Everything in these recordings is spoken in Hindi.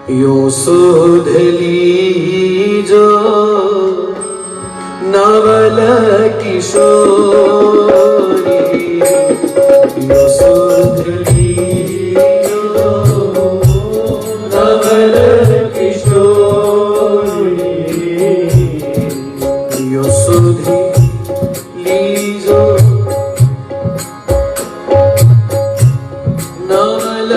यो शोधली जो नवल किशोरी, यो शोधली जो नवल किशोरी, यो शोधली जो नवल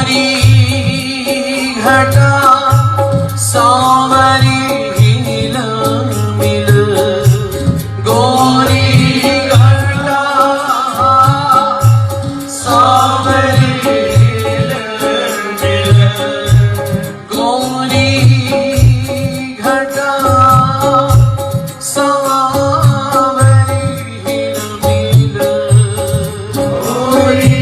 गौरी घटा सांवरी हिल मिल गौरी घटा सांवरी हिल मिल गौरी घटा सांवरी हिल मिल गौरी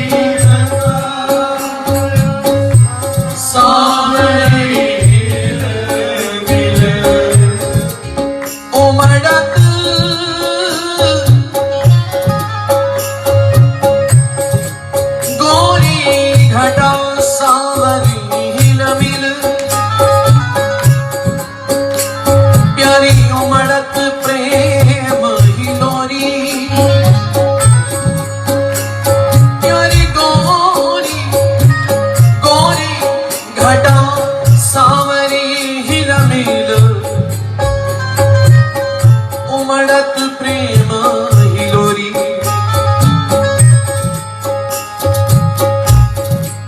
उमड़त गौरी घटा सांवरी हिल मिल प्यारी उमड़त प्रेम हिलोरी प्यारी गौरी गौरी घटा सांवरी हिल मिल उमड़त प्रेम हिलोरी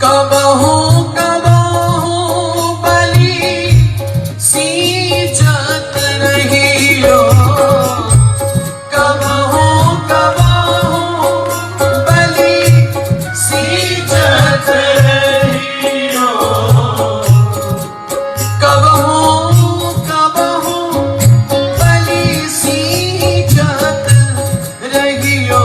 कबहू कबहू बलि सींचत रहियो कबहू कबहू बलि सींचत रहियो कबहू कबहू बलि सींचत रहियो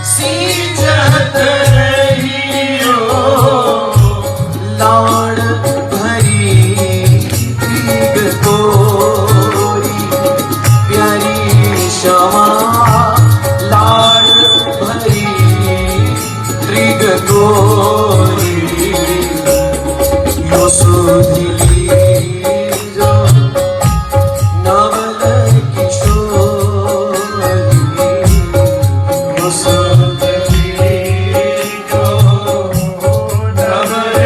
सींचत रहियो लाड़ भरी भीग गोरी प्यारी क्षमा लाड़ भरी भीग गोरी यो सुधली जो नवल किशोरी यो सुधली जो नवल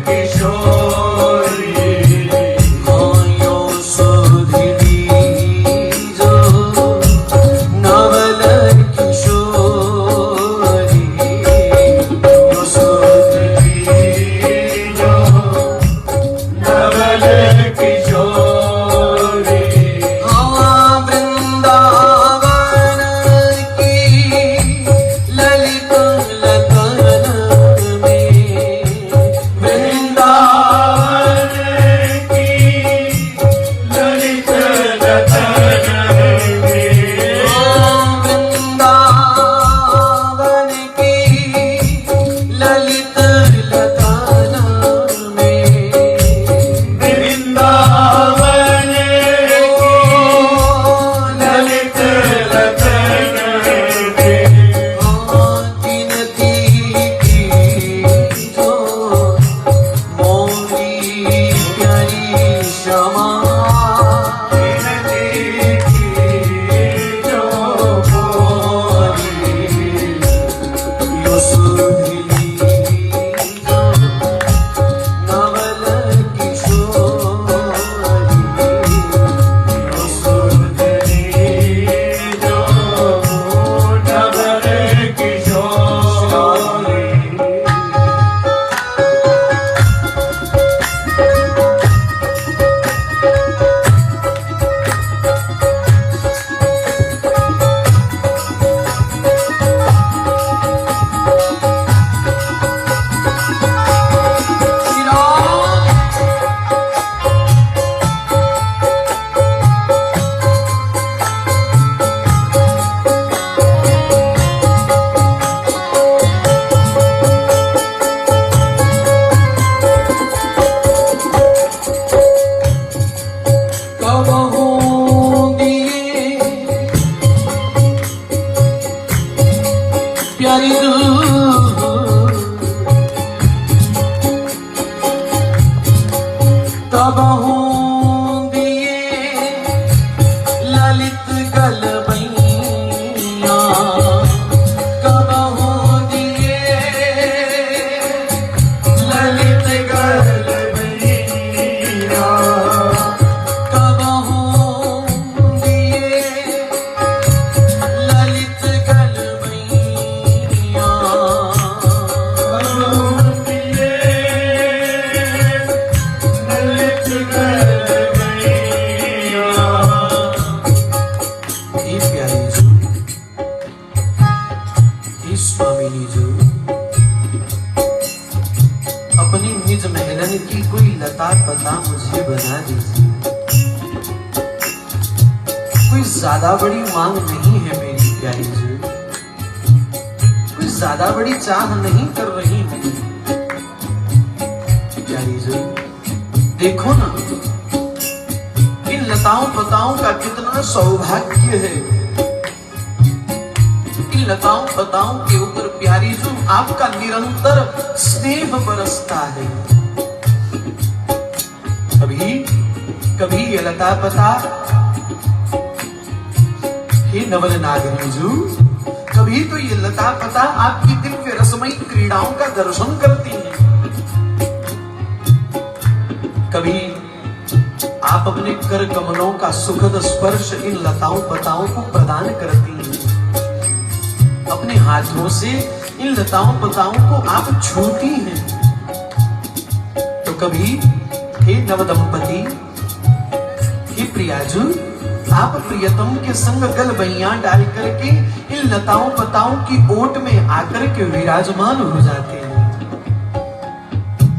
किशोरी हाँ यो सुधली जो नवल किशोरी यो सुधली जो नवल किशोरी हाँ वृंदावन की ललित लतन में वृंदावन की ललित लतन में वृंदावन की ललित लतन में वृंदावन ललित लतन में गिनती की जो मोरी प्यारी क्षमा गिनती की जो मोरी यो सुधली जो नवल किशोरी यो सुधली जो नवल किशोरी कबहू दिए प्यारी कबहू दिए ललित गलबैया कबहू दिए ललित गलबैया कबहू दिए ललित गलबैया हे स्वामिनी जो अपनी निज महलन की कोई लता पता मुझे बना दीजिए। कोई ज्यादा बड़ी मांग नहीं है मेरी प्यारी जी, कोई ज्यादा बड़ी चाह नहीं कर रही हूं प्यारी जी। देखो ना इन लताओं पताओं का कितना सौभाग्य है। इन लताओं पताओं के ऊपर प्यारी जो आपका निरंतर स्नेह बरसता है। कभी कभी ये लता पता हे नवल नागरीजू, कभी तो ये लता पता आपकी दिव्य रसमयी क्रीड़ाओं का दर्शन करती हैं। कभी आप अपने कर कमलों का सुखद स्पर्श इन लताओं पताओं को प्रदान करती हैं। अपने हाथों से इन लताओं पताओं को आप छूती हैं। तो कभी हे नवदंपति, हे प्रियाजू, आप प्रियतम के संग गल बहियां डाल करके इन लताओं पताओं की ओट में आकर के विराजमान हो जाते हैं।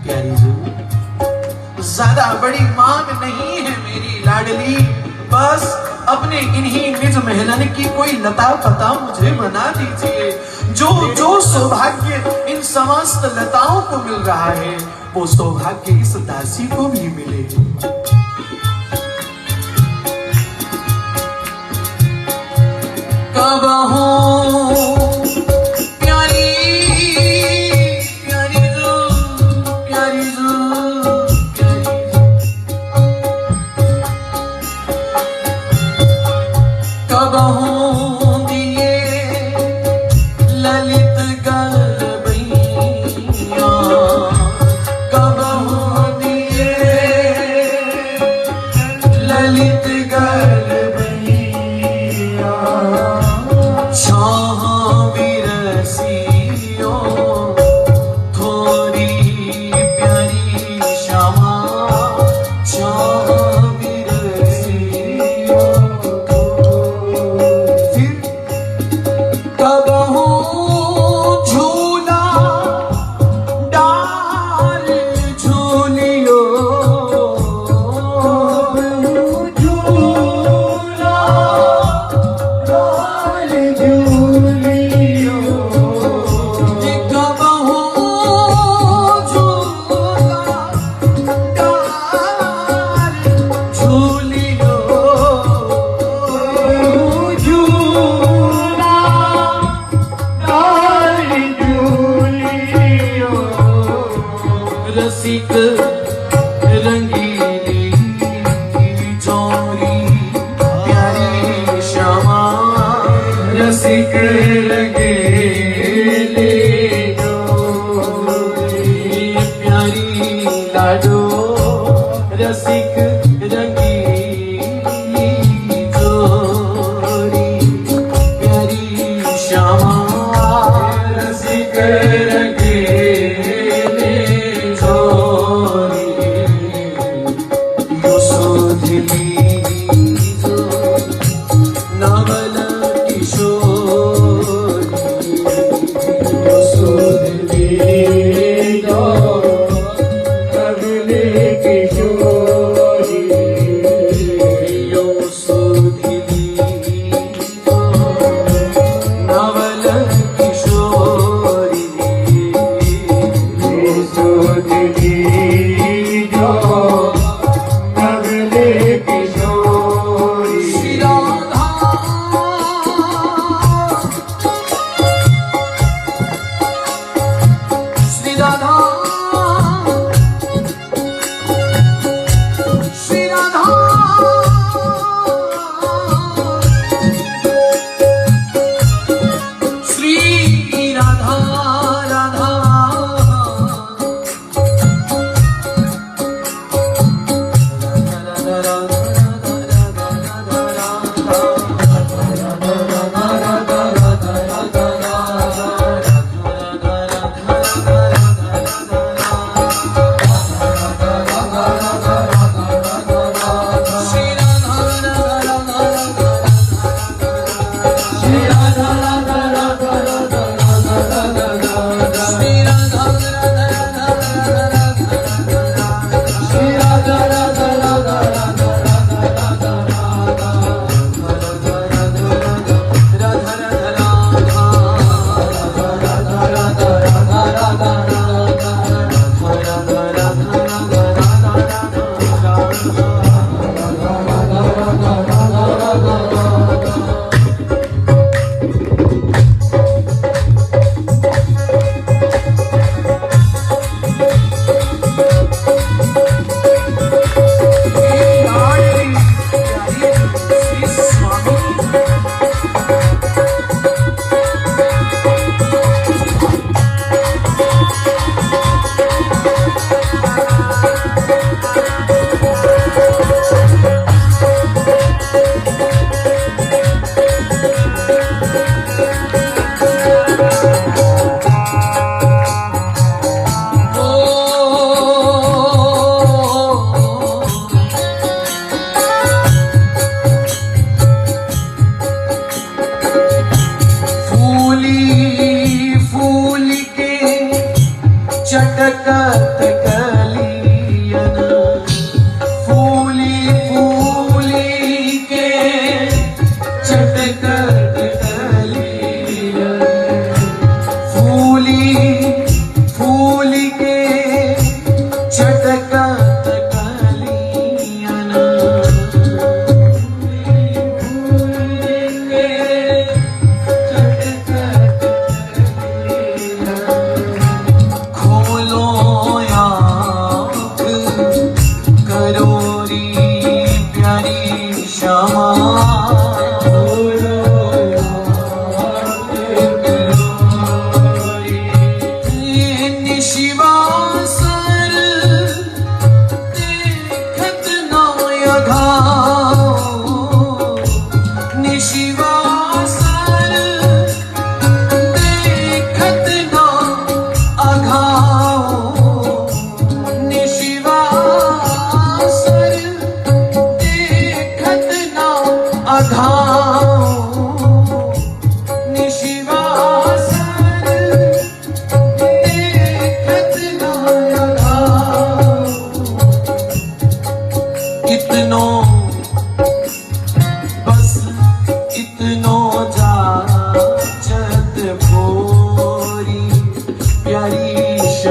प्यारी जू, ज्यादा बड़ी मांग नहीं है मेरी लाडली, बस अपने इन्हीं निज महलन की कोई लता पता मुझे बना दीजिए। जो सौभाग्य इन समस्त लताओं को मिल रहा है वो सौभाग्य इस दासी को भी मिले। कब हूँ प्यारी प्यारी जो प्यारी जो कब हूँ दिए ललित गलबैया, कब हूँ दिए ललित गलबैया, छाह विरसियो थोड़ी प्यारी श्यामा, छाह विरसियो। फिर कब हूँ झूला डाल झूलियो, झूला डाल झूलियो, कब हूँ झूला डाल झूलियो, झूला डाल झूलियो, रसिक रंगीली चोरी प्यारी श्यामा, रसिक रंगीली चोरी प्यारी लाडो, रसिक रंगीली चोरी प्यारी श्यामा, रसिक रंगीली चोरी यो सोधली जो नवल किशोरी, यो सोधली जो नवल किशोरी, यो सोधली जो नवल किशोरी, यो सोधली जो नवल किशोरी। श्री राधा श्री राधा श्री राधा श्री राधा राधा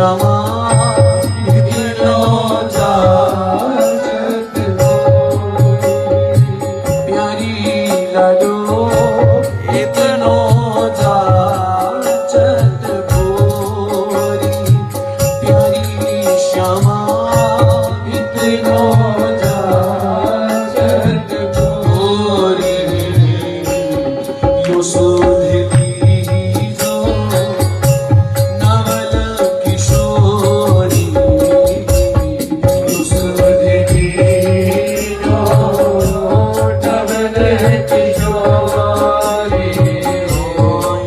श्यामा इतनो जाचत प्यारी लाडो इतनो जाचत गोरी प्यारी श्यामा इतनो जाचत गोरी यो सुधती जो नवल किशोरी यो सुधती जो नवल किशोरी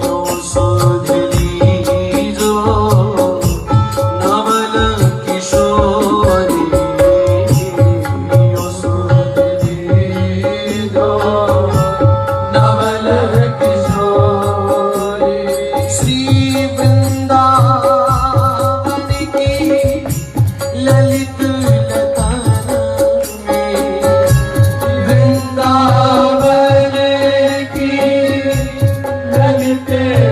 यो सुधती जो नवल किशोरी यो सुधती जो नवल किशोरी श्री वृंदावन की ललित लता में वृंदावन की ललित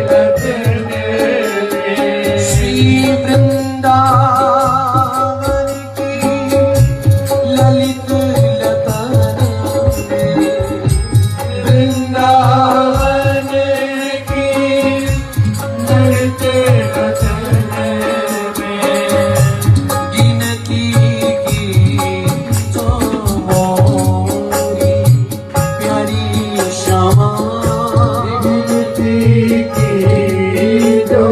लता में श्री वृंदावन की ललित लता में वृंदावन की ललित लता में गिनती की जो मोरी प्यारी श्यामा गिनती की जो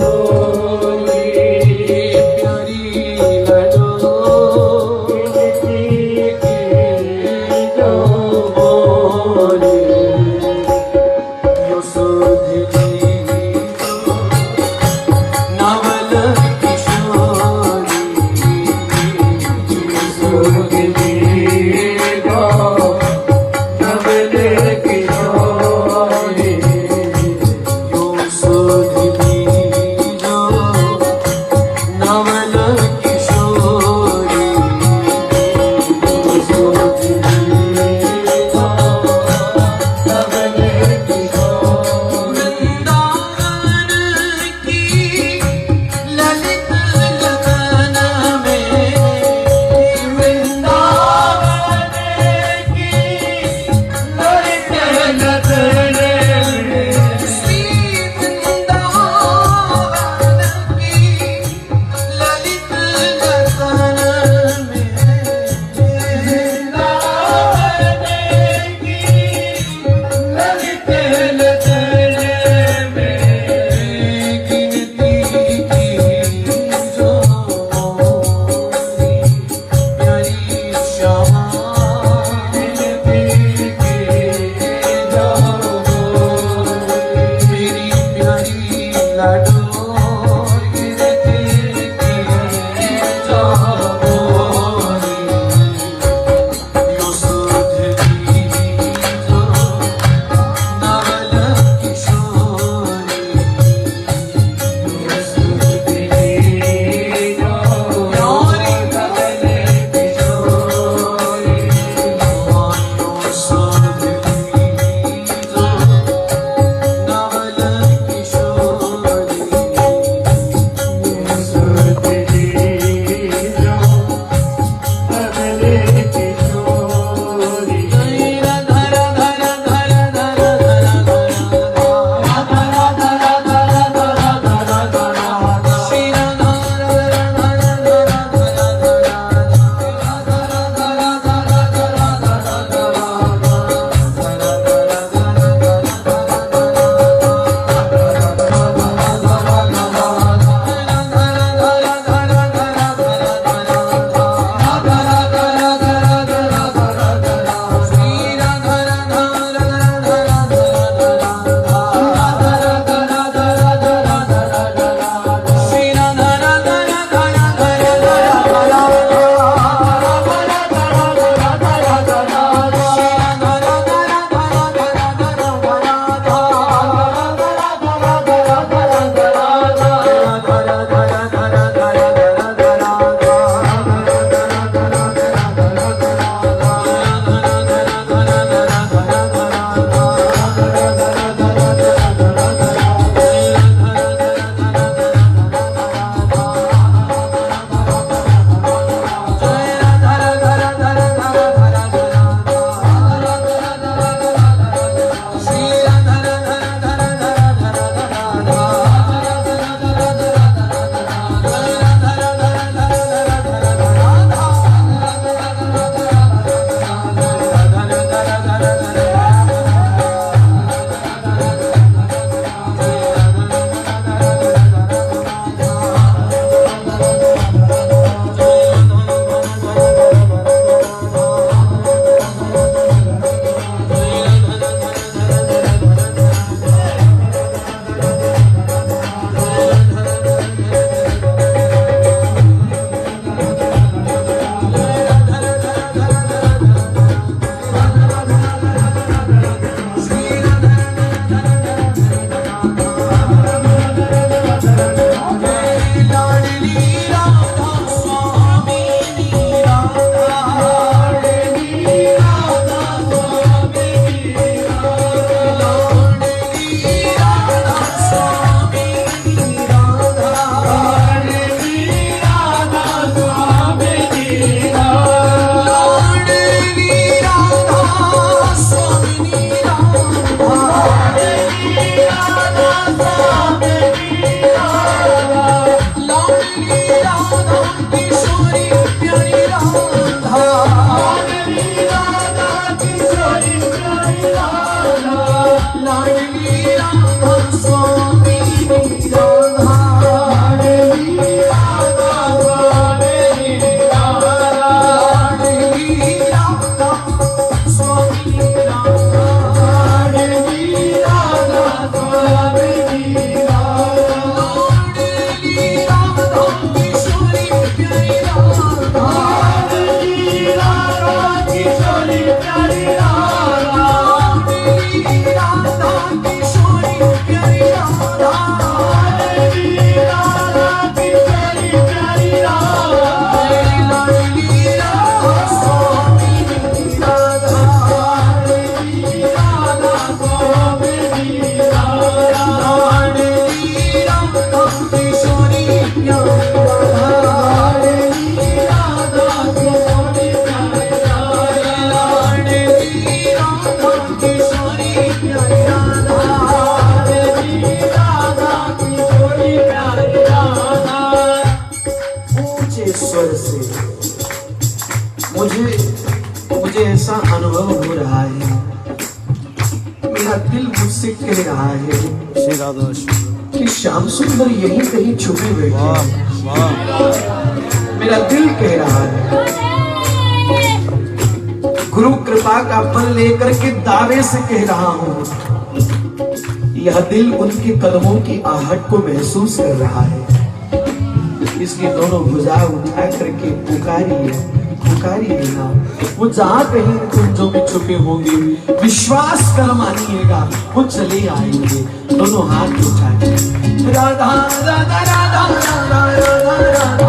मोरी मुझे ऐसा अनुभव हो रहा है, मेरा दिल मुझसे कह रहा है कि श्याम सुंदर यहीं कहीं छुपे बैठे हैं। मेरा दिल कह रहा है, गुरु कृपा का फल लेकर के दावे से कह रहा हूं, यह दिल उनके कदमों की आहट को महसूस कर रहा है। इसकी दोनों भुजा उठा करके पुकारिए ना, वो जहां कहीं कुंजों में छुपे होंगे, विश्वास कर मानिएगा वो चले आएंगे। दोनों हाथ उठा के राधा राधा राधा राधा राधा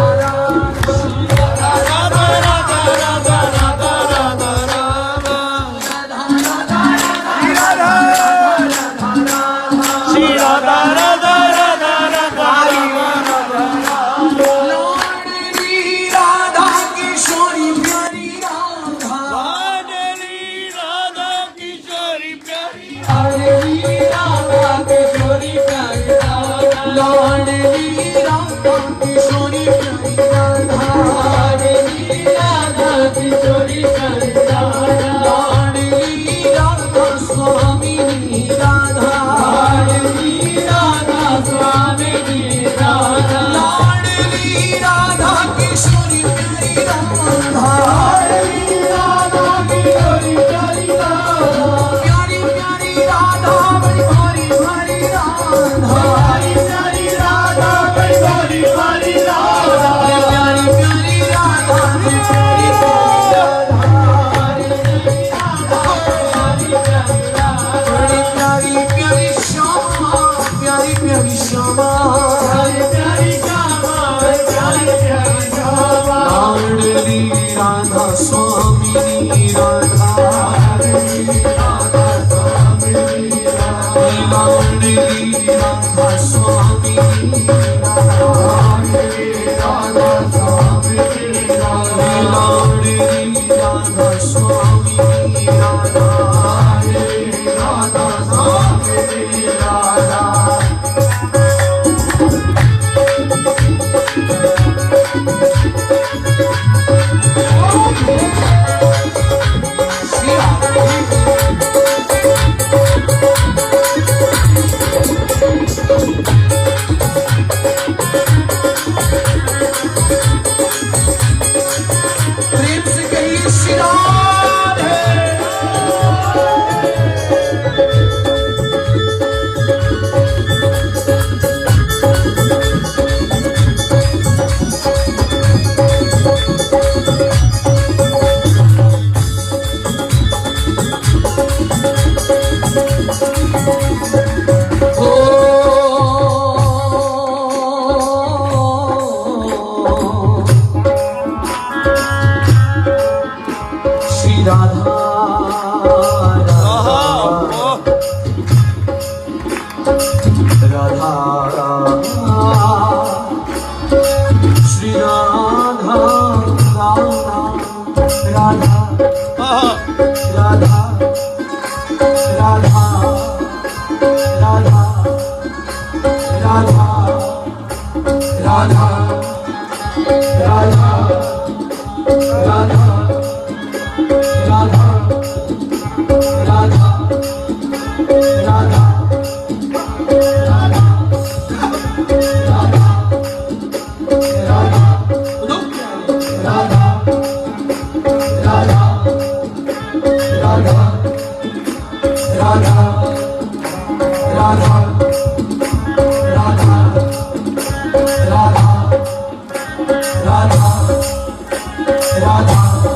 राधा राधा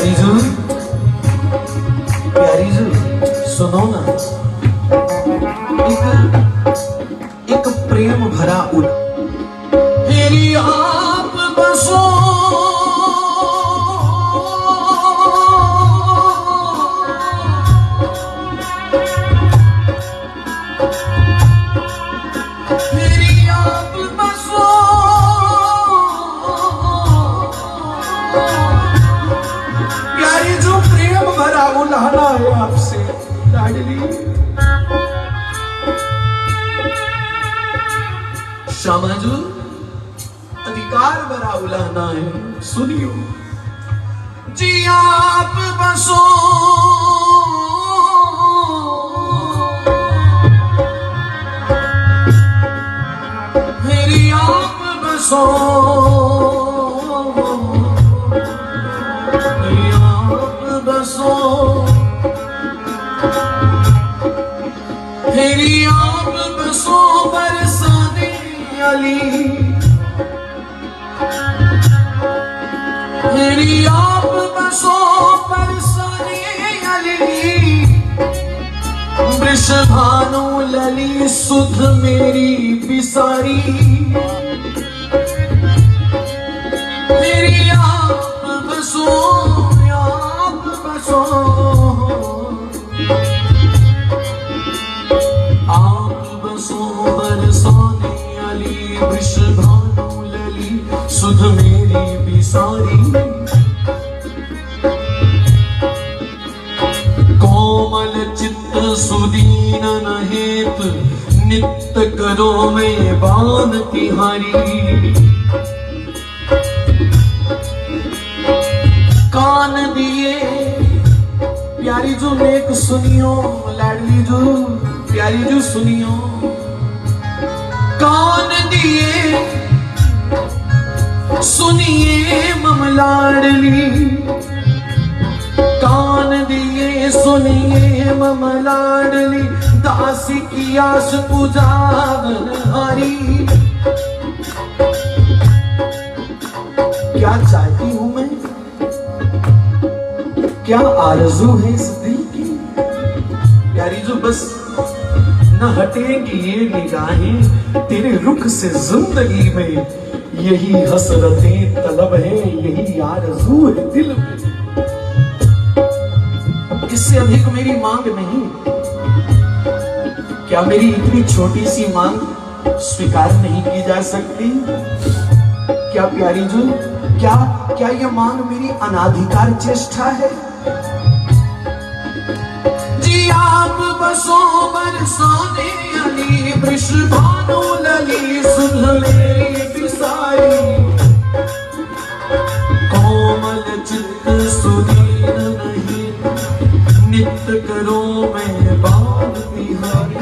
प्यारी जू, प्यारी जू, सुनो ना, एक प्रेम भरा मेरी आप बसो, मेरी आप बसो, प्यारी जो प्रेम भरा उलाहना है आपसे लाडली। श्यामाजू अधिकार भरा उलाहना है, सुनियो। जी आप बसो, मेरी आप बसो, मेरी आप बसो, मेरी आप बसो बरसाने अली, मेरी आप बसो बरसाने अली, वृषभानु लली सुध मेरी बिसारी, मेरी आप बसो, आप बसो, आप बसो बरसाने अली, वृषभानु लली सुध मेरी बिसारी। कोमल चित्त सुदीन हेत नित्य करो मैं बान तिहारी, कान दिए प्यारी जो नेक सुनियो, लाडली जो प्यारी जो सुनियो, कान दिए सुनिए मम लाडली, कान दिए सुनिए मम लाडली, दासी की आस पुजावन हारी। क्या चाहती हूं मैं, क्या आरज़ू है इस दिल की, प्यारी जो बस न हटेंगी ये निगाहें तेरे रुख से जिंदगी में, यही हसरतें तलब है, यही आरज़ू है दिल में, इससे अधिक मेरी मांग नहीं। क्या मेरी इतनी छोटी सी मांग स्वीकार नहीं की जा सकती? क्या प्यारी जो, क्या यह मांग मेरी अनाधिकार चेष्टा है? जी आप बसो बरसाने अली, वृषभानु लली सुध मेरी बिसारी, कोमल चित्त सुदीन नहीं नित्य करो मैं बान तिहारी,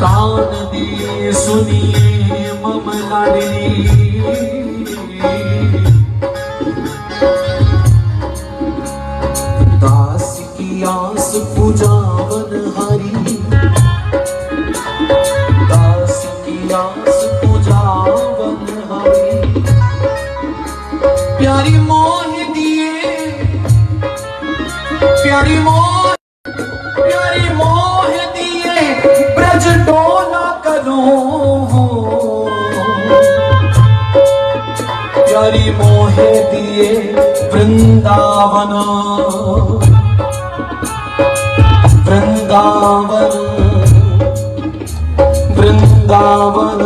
कान दिए सुनिए मम लाडली, दास की आस पूजावन हारी, दास की आस पूजावन हारी, प्यारी मोह दिए, प्यारी मोह दिए ब्रज डोला करूं, प्यारी मोह दिए वृंदावन, वृंदावन, वृंदावन,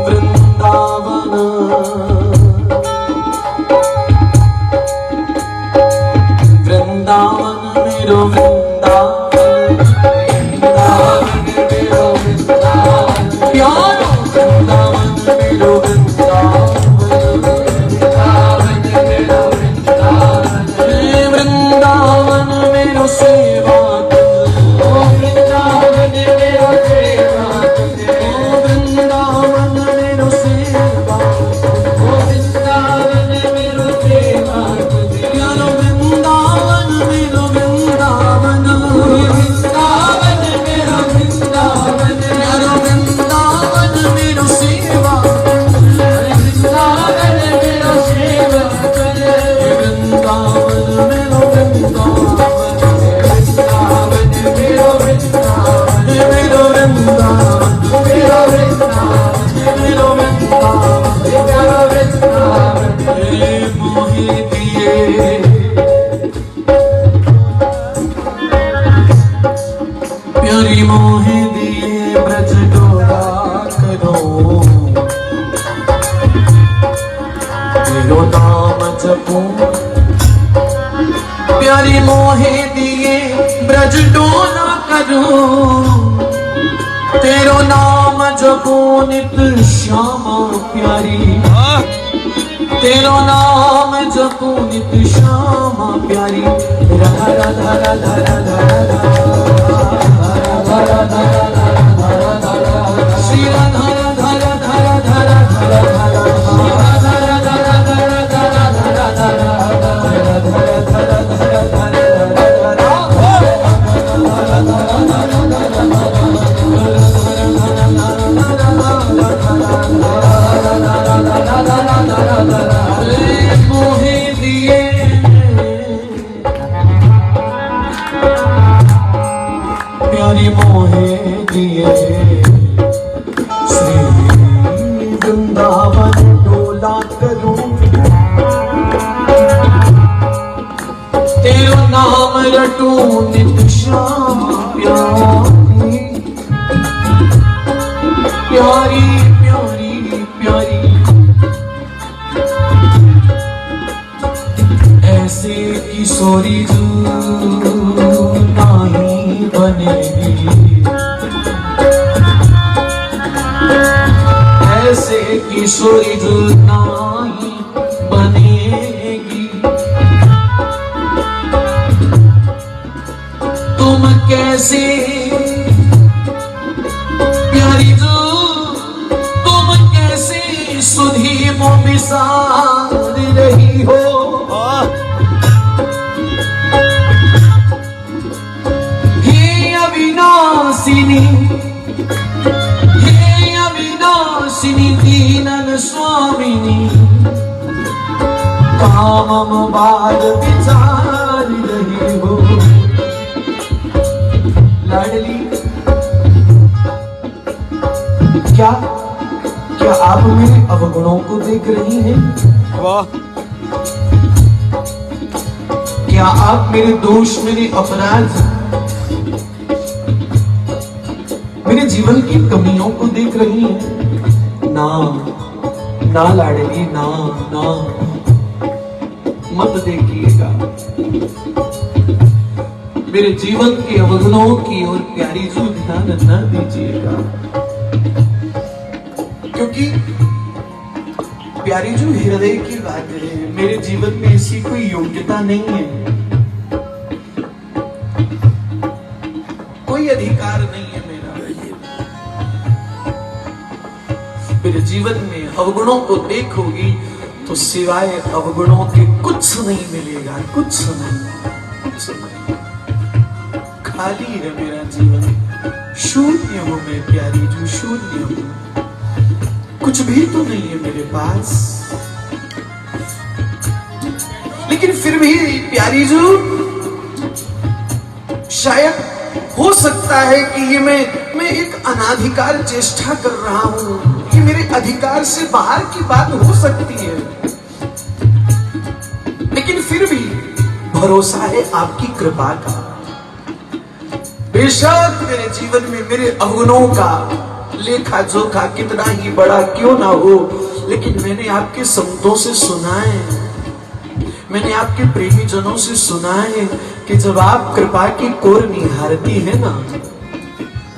वृंदावन, वृंदावन मेरो वृंदावन, वृंदावन मेरो वृंदावन, प्यारो वृंदावन मेरो वृंदावन, वृंदावन मेरो वृंदावन, वृंदावन मेरो सेवा, वृंदावन मेरो सेवा, प्यारी मोहे दिए ब्रज डोला करो, तेरो नाम जपूं। प्यारी मोहे दिए ब्रज डोला करूं, तेरो नाम जपूं नित श्यामा प्यारी। तेरो नाम जपूं नित श्यामा प्यारी। राधा राधा राधा राधा राधा श्री राधा राधा राधा राधा राधा मोहे दिए प्यारी मोहे दिए श्री वृंदावन डोला करूं, तेरो नाम रटूं नित श्यामा प्यारी। प्यारी प्यारी प्यारी ऐसे किशोरी जो नहीं बनेगी, ऐसे किशोरी जो नहीं बनेगी। तुम कैसे प्यारी जो, तुम कैसे सुधी मो बिसार रही हो। अविनाशिनी, हे अविनाशिनी दीनन स्वामिनी, कामम बाद विचार रही हो। लाडली, क्या क्या आप मेरे अवगुणों को देख रही हैं? वाह! क्या आप मेरे दोष, मेरे अपराध, मेरे जीवन की कमियों को देख रही हैं? ना ना लाडली, ना ना, मत देखिएगा। मेरे जीवन के अवगुणों की ओर प्यारी जो ध्यान न दीजिएगा, क्योंकि प्यारी जो हृदय की बात है, मेरे जीवन में ऐसी कोई योग्यता नहीं है, कोई अधिकार नहीं है मेरा। मेरे जीवन में अवगुणों को देखोगी तो सिवाय अवगुणों के कुछ नहीं मिलेगा, कुछ नहीं, कुछ नहीं। खाली है मेरा जीवन, शून्य हूं मैं प्यारी जो, शून्य हूं, कुछ भी तो नहीं है मेरे पास। लेकिन फिर भी प्यारी जो, शायद हो सकता है कि ये मैं एक अनाधिकार चेष्टा कर रहा हूं, ये मेरे अधिकार से बाहर की बात हो सकती है, लेकिन फिर भी भरोसा है आपकी कृपा का। बेशक मेरे जीवन में मेरे अवगुणों का लेखा जोखा कितना ही बड़ा क्यों ना हो, लेकिन मैंने आपके संतों से सुना है, मैंने आपके प्रेमी जनों से सुना है कि जब आप कृपा की कोर निहारती है ना,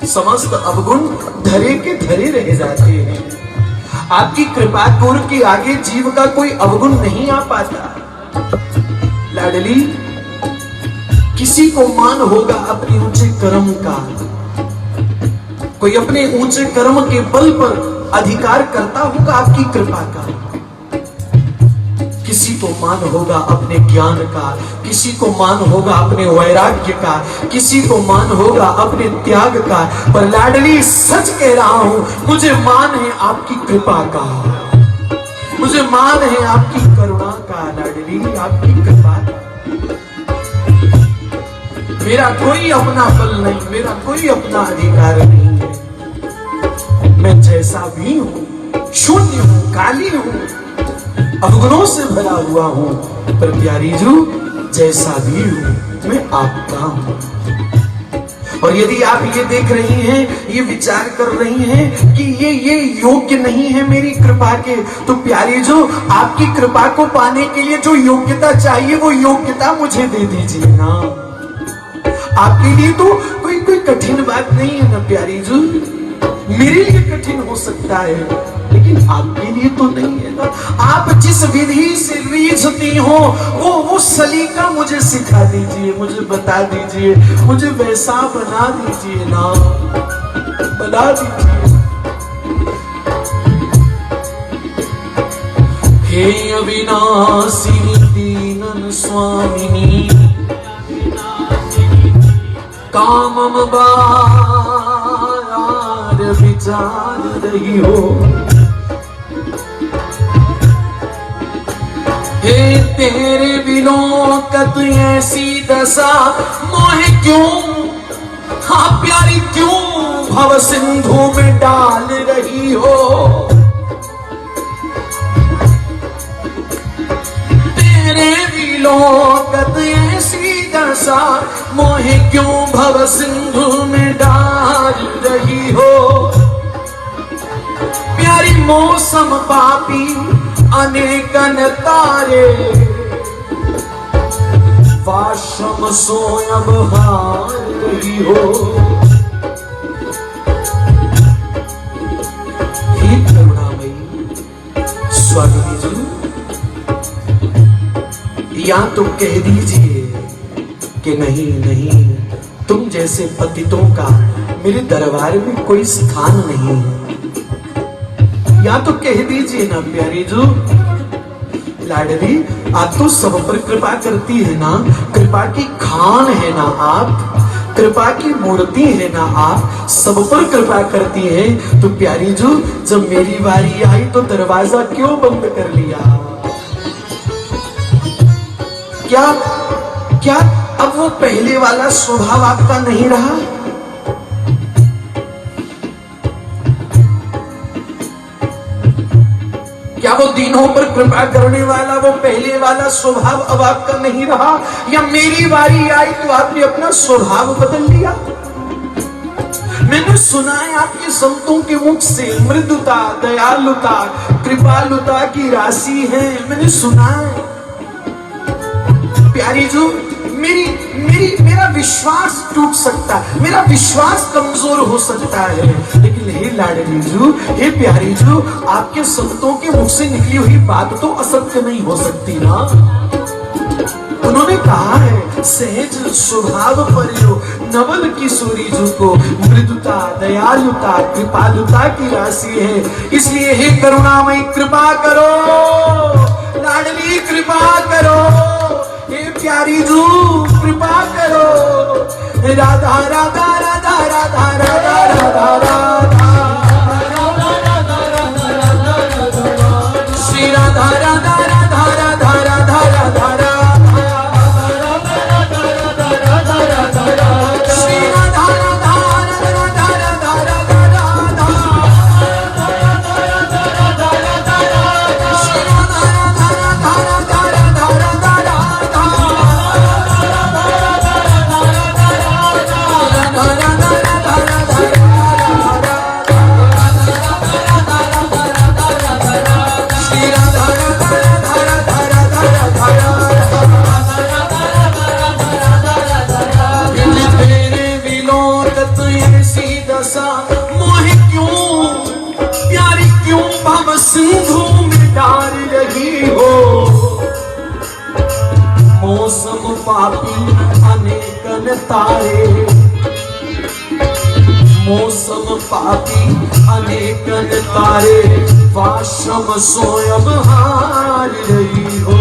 समस्त अवगुण धरे के धरे रह जाते हैं। आपकी कृपा कोर के आगे जीव का कोई अवगुण नहीं आ पाता। लाडली, किसी को मान होगा अपने ऊंचे कर्म का, कोई अपने ऊंचे कर्म के बल पर अधिकार करता होगा आपकी कृपा का, किसी को मान होगा अपने ज्ञान का, किसी को मान होगा अपने वैराग्य का, किसी को मान होगा अपने त्याग का, पर लाडली सच कह रहा हूं, मुझे मान है आपकी कृपा का, मुझे मान है आपकी करुणा का। लाडली, आपकी कृपा का, मेरा कोई अपना बल नहीं, मेरा कोई अपना अधिकार नहीं है। मैं जैसा भी हूं, शून्य हूं, काली हूं, अवगुणों से भरा हुआ हूं, पर प्यारी जू जैसा भी हूं मैं आपका हूं। और यदि आप ये देख रही हैं, ये विचार कर रही हैं कि ये योग्य नहीं है मेरी कृपा के, तो प्यारी जो आपकी कृपा को पाने के लिए जो योग्यता चाहिए वो योग्यता मुझे दे दीजिए ना। आपके लिए तो कोई कठिन बात नहीं है ना प्यारी जो, मेरे लिए कठिन हो सकता है लेकिन आपके लिए तो नहीं है ना। आप जिस विधि से रीझती हो वो सलीका मुझे सिखा दीजिए, मुझे बता दीजिए, मुझे वैसा बना दीजिए ना, बना दीजिए। हे अविनाशी दीनन स्वामिनी कामम बार विचार रही हो। हे तेरे विलोकत ऐसी दशा मोहे क्यों, हाँ प्यारी क्यों भव सिंधु में डाल रही हो। तेरे विलोकत ऐसी दशा मोहे क्यों भव सिंधु में डाल रही हो। प्यारी मौसम पापी अनेकन तारे वाशम सोयम हार रही हो। हे करुणामयी स्वामी जी, या तो कह दीजिए कि नहीं, तुम जैसे पतितों का मेरे दरबार में कोई स्थान नहीं है। या तो कह दीजिए ना प्यारी जो, लाडली आप तो सब पर कृपा करती है ना, कृपा की खान है ना आप, कृपा की मूर्ति है ना आप, सब पर कृपा करती है। तो प्यारी जो जब मेरी बारी आई तो दरवाजा क्यों बंद कर लिया? क्या अब वो पहले वाला स्वभाव आपका नहीं रहा? क्या वो दीनों पर कृपा करने वाला वो पहले वाला स्वभाव अब आपका नहीं रहा? या मेरी बारी आई तो आपने अपना स्वभाव बदल लिया? मैंने सुना है आपके संतों के मुख से मृदुता, दयालुता, कृपालुता की राशि है, मैंने सुना है। प्यारी जो मेरा विश्वास टूट सकता है, मेरा विश्वास कमजोर हो सकता है, लेकिन हे लाडली जू, हे प्यारी जू, आपके संतों के मुख से निकली हुई बात तो असत्य नहीं हो सकती ना। उन्होंने कहा है सहज स्वभाव परियो नवल किशोरी जू को मृदुता, दयालुता, कृपालुता की राशि है। इसलिए हे करुणामयी कृपा करो, लाडली कृपा करो, हे प्यारी जू कृपा करो। राधा राधा राधा राधा राधा राधा राधा श्री राधा राधा राधा राधा राधा राधा राधा श्री राधा राधा राधा राधा राधा राधा श्री राधा राधा राधा राधा राधा मोहे क्यों प्यारी क्यों भव सिंधु में डाल रही हो। मौसम पापी अनेकन तारे, मौसम पापी अनेकन तारे वाशम सोयम हार रही हो।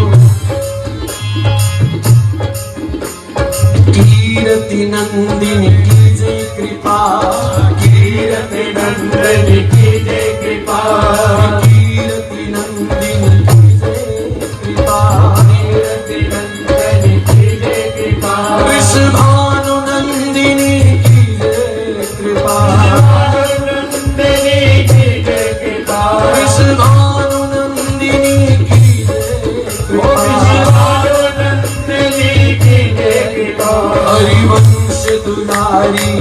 कीर्ति नंदिनी की जय कृपा, कीर्ति नंदिनी की जय कृपा, कीर्ति नंदिनी की जय कृपा, कीर्ति नंदिनी की जय कृपा, वृषभानु नंदिनी की जय कृपा, नंदिनी की जय कृपा, वृषभानु नंदिनी की जय कृपा, नंदिनी की जय कृपा, हरिवंश दुलारी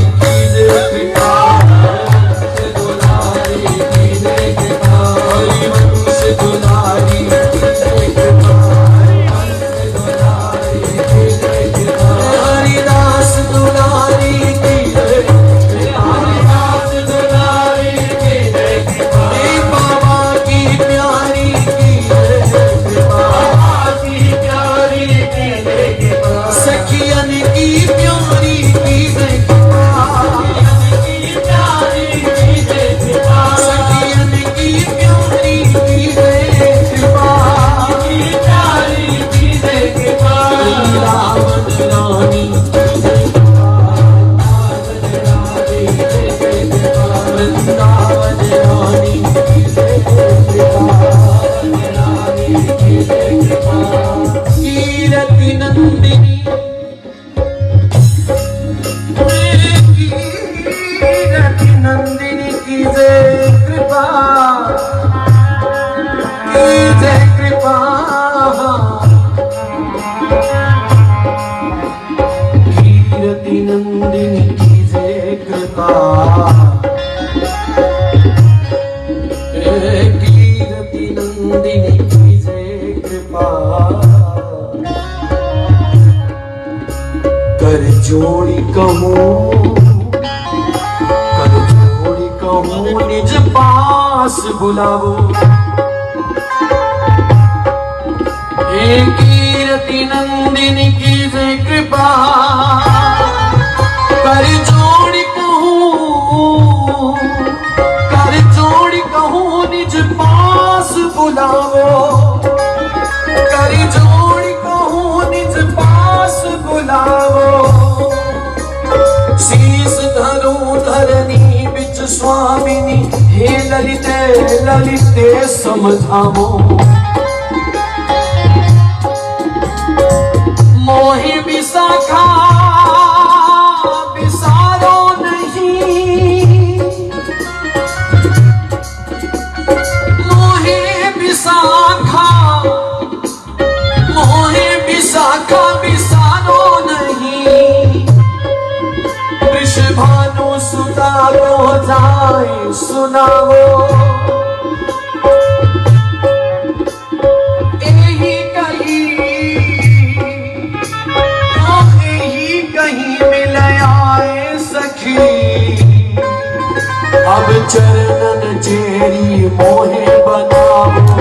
कृपा, कीर्ति नंदिनी कीजे कृपा, कर जोड़ी कहूँ, कर जोड़ी कहूँ निज पास बुलावो। हे कीर्ति नंदिनी कीजे कृपा, कर जोड़ी कहूँ, कर जोड़ी कहूँ निज पास बुलावो, कर जोड़ी कहूँ निज पास बुलावो। शीस धरूं धरनी बिच स्वामिनी, हे ललिते ललिते समझावो। मोहि विशाखा विसारो नहीं, मोहि विशाखा, मोहि विशाखा विसारो नहीं। वृषभानु सुता को जाए सुनावो, अब चरणन चेरी मोहे बनावो,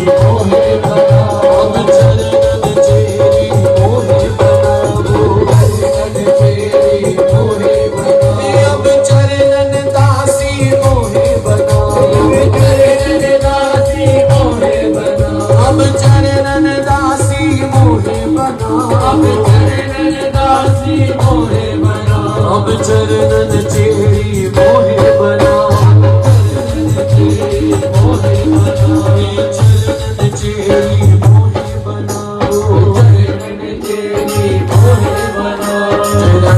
मोहे बनावो, अब चरणन चेरी मोहे बनावो, चरणन चेरी मोहे बनावो, अब चरणन दासी मोहे बनावो, चरणन दासी मोहे बनावो, अब चरणन दासी मोहे बनावो, अब चरणन दासी मोहे बनावो, अब चरणन चेरी मोहे बनाओ, चरणन चेरी मोहे बनाओ, चरणन चेरी मोहे बनाओ, चरणन चेरी मोहे बनाओ। धरा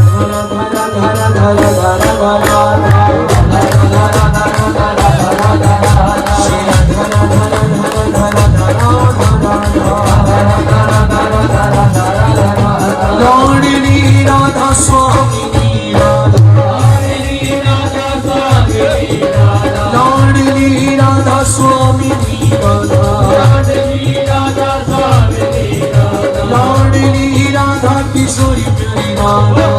धरा धरा धरा धरा लाडली राधा स्वामी, लाडली राधा स्वामी, लाडली राधा किशोरी प्यारी राधा, लाडली राधा किशोरी प्यारी राधा।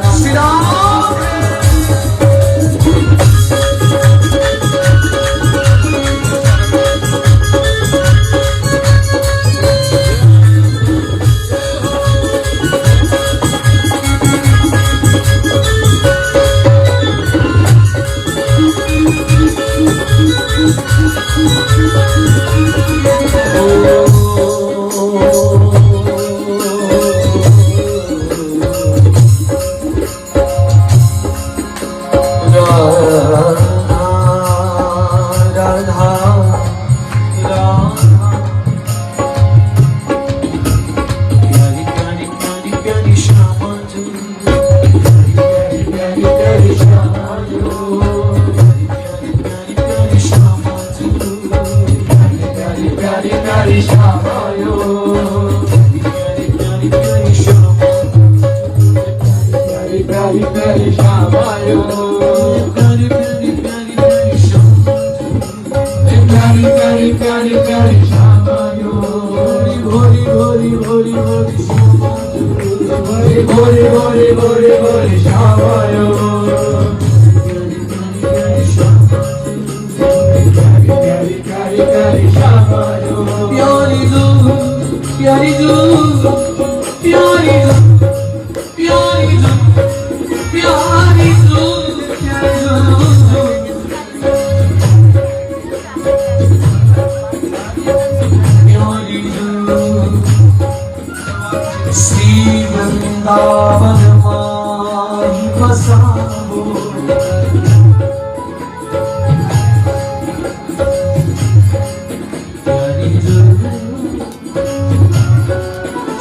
श्री राम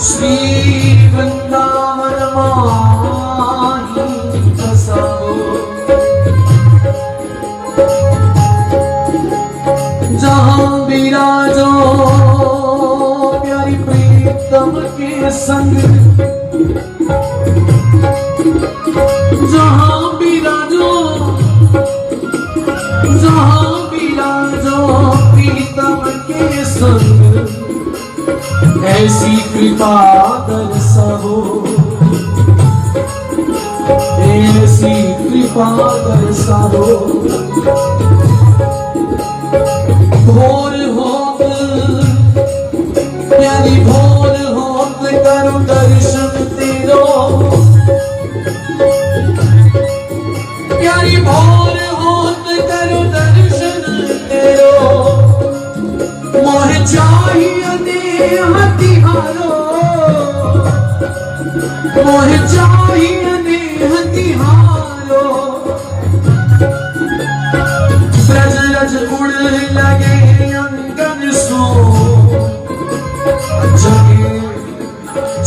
श्री वृंदावन माही बसाओ। संग जहां बिराजो प्रीतम के संग ऐसी कृपा दर्शाओ, ऐसी कृपा दर्शाओ। भोर होत प्यारी भोर होत करो दर्शन तेरो, प्यारी भोर होत करो दर्शन तेरो। मोह चाहिए नेह तिहारो, मोह चाहिए नेह तिहारो। ब्रज रज उड़ लगे अंगन सो, जगे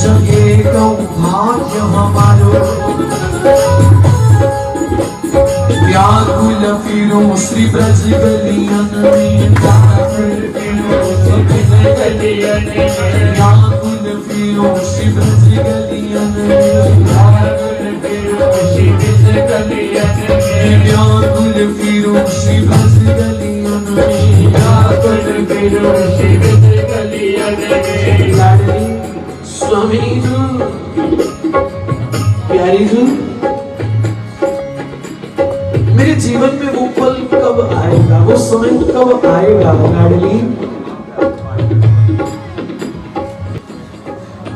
जगे गौ भाग्य हमारो। व्याकुल फिरो श्री ब्रज गलियन में, व्याकुल फिरो श्री ब्रज गलियन में, व्याकुल फिरो श्री ब्रज गलियन में, व्याकुल फिरो श्री ब्रज गलियन में, व्याकुल फिरो श्री ब्रज गलियन में, व्याकुल फिरो श्री ब्रज गलियन में। लाडली स्वामी जी, प्यारी जी, मेरे जीवन में वो पल कब आएगा, वो समय कब आएगा लाडली?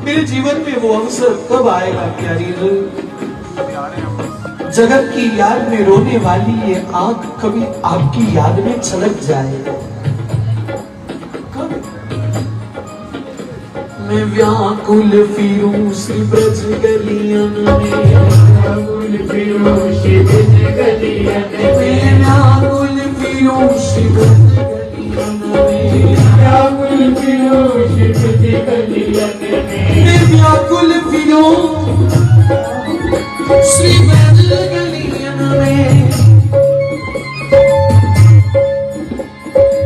मेरे जीवन में वो अवसर कब आएगा प्यारी? जगत की याद में रोने वाली ये आंख कभी आपकी याद में छलक जाएगा। कब? मैं व्याकुल फिरूं श्री ब्रज गलियन में, व्याकुल फिरूं श्री ब्रज गलियन में, व्याकुल फिरूं श्री ब्रज गलियन में, व्याकुल फिरूं श्री ब्रज गलियन में, व्याकुल फिरूं श्री ब्रज गलियन में।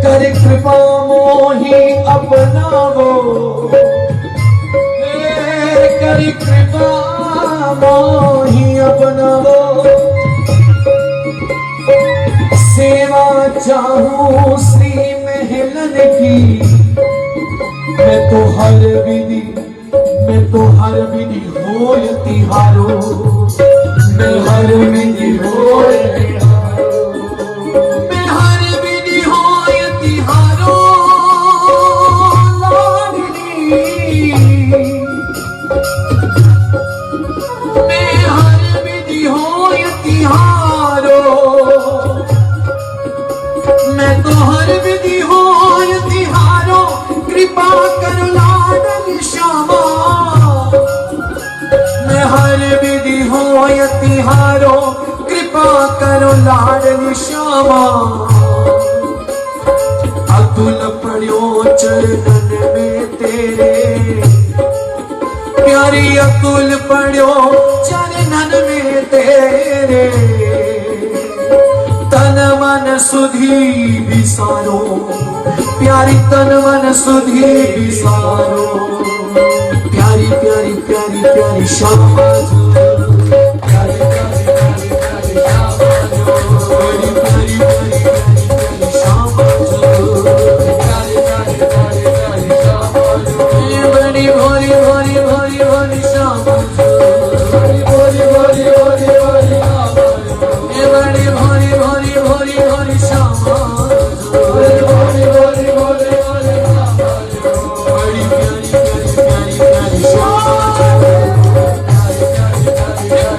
कर कृपा मोहि अपनावो, कर कृपा मोहि अपनावो। सेवा चाहूं श्री महलन की, मैं तो हर विधि होय तिहारो, मैं हर विधि होय तिहारो, मैं हर विधि होय तिहारो। लाडली मैं हर विधि होय तिहारो, मैं तो हर विधि होय तिहारो। कृपा करो लाडली श्यामा, मैं हर विधि होय तिहारो। कृपा करो लाडली श्यामा। अतुल पड़ो चरणन में तेरे, प्यारी अतुल पड़ो चरणन में तेरे। तन मन सुधी विसारो, प्यारी तन मन सुधी विसारो। प्यारी प्यारी प्यारी प्यारी श्यामा जो, प्यारी प्यारी प्यारी प्यारी श्यामा जो, प्यारी प्यारी प्यारी प्यारी प्यारी श्यामा जो, प्यारी प्यारी प्यारी प्यारी श्यामा जो। ये बड़ी भोरी भोरी भोरी भोरी श्यामा जो, बड़ी भोरी भोरी भोरी भोरी श्यामा जो। ये बड़ी भोरी भोरी भोरी भोरी श्यामा जो, बड़ी भोरी भोरी भोरी भोरी श्यामा जो। बड़ी प्यारी प्यारी प्यारी प्यारी श्यामा जो,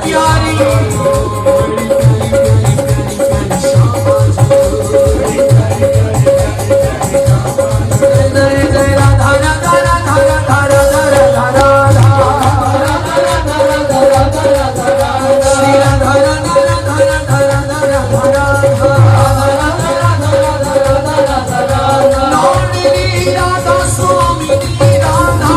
प्यारी जय जय राधा राधा राधा राधा राधा राधा राधा श्री राधा राधा राधा राधा राधा राधा लाडली राधा स्वामिनी राधा,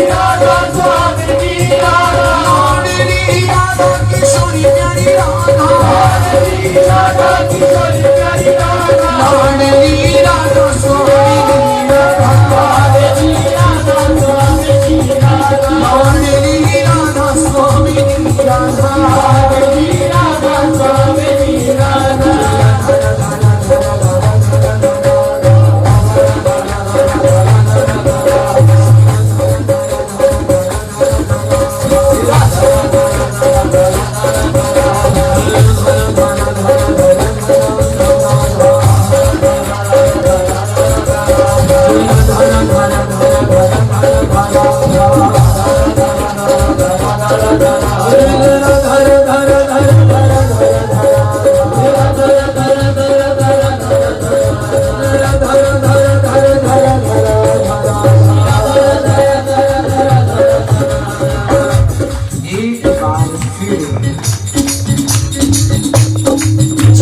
राधा स्वामिनी राधा, लाडली राधा किशोरी प्यारी राधा, राधा किशोरी प्यारी राधा, लाडली राधा स्वामिनी राधा, राधा स्वामिनी राधा।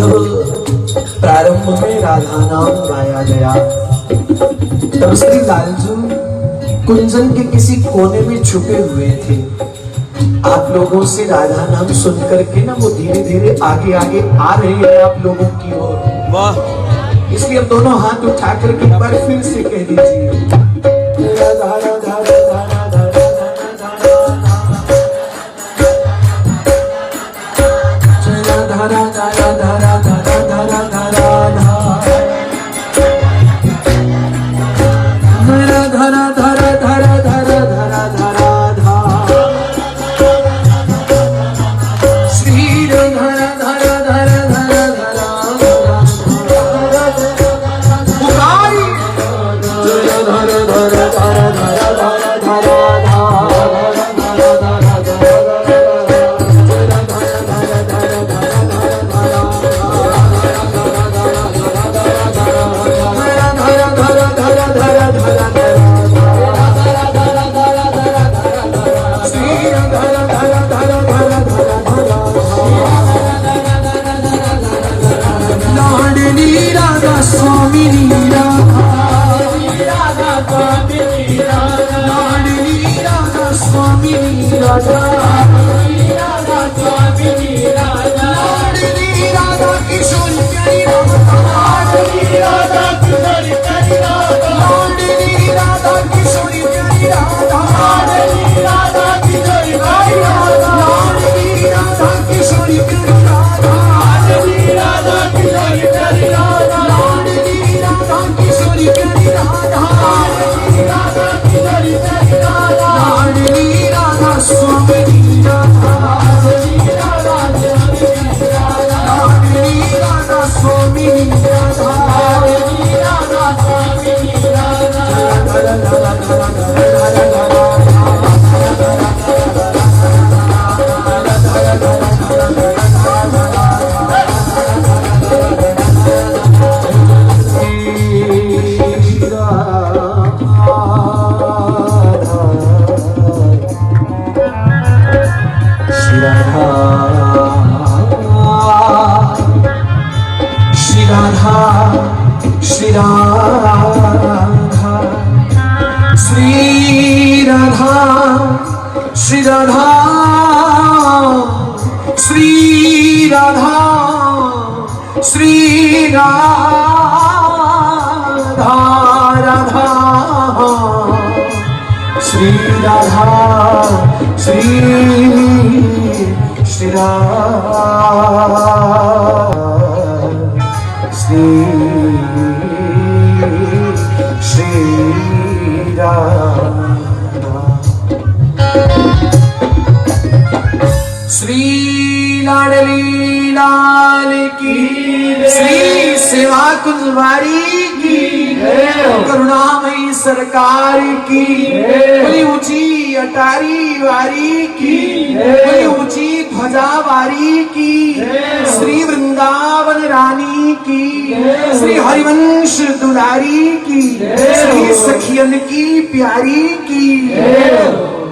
जब प्रारंभ में राधा नाम गाया गया तब श्री लालजू कुंजन के किसी कोने में छुपे हुए थे। आप लोगों से राधा नाम सुन करके ना वो धीरे धीरे आगे आगे आ रहे हैं आप लोगों की ओर। वाह! इसलिए अब दोनों हाथ उठा करके एक बार फिर से कह दीजिए राधा राधा राधा करुणामयी सरकार की बड़ी ऊंची अटारी वारी की बड़ी ऊंची ध्वजा वारी की श्री वृंदावन रानी की श्री हरिवंश दुलारी की श्री सखियन की प्यारी की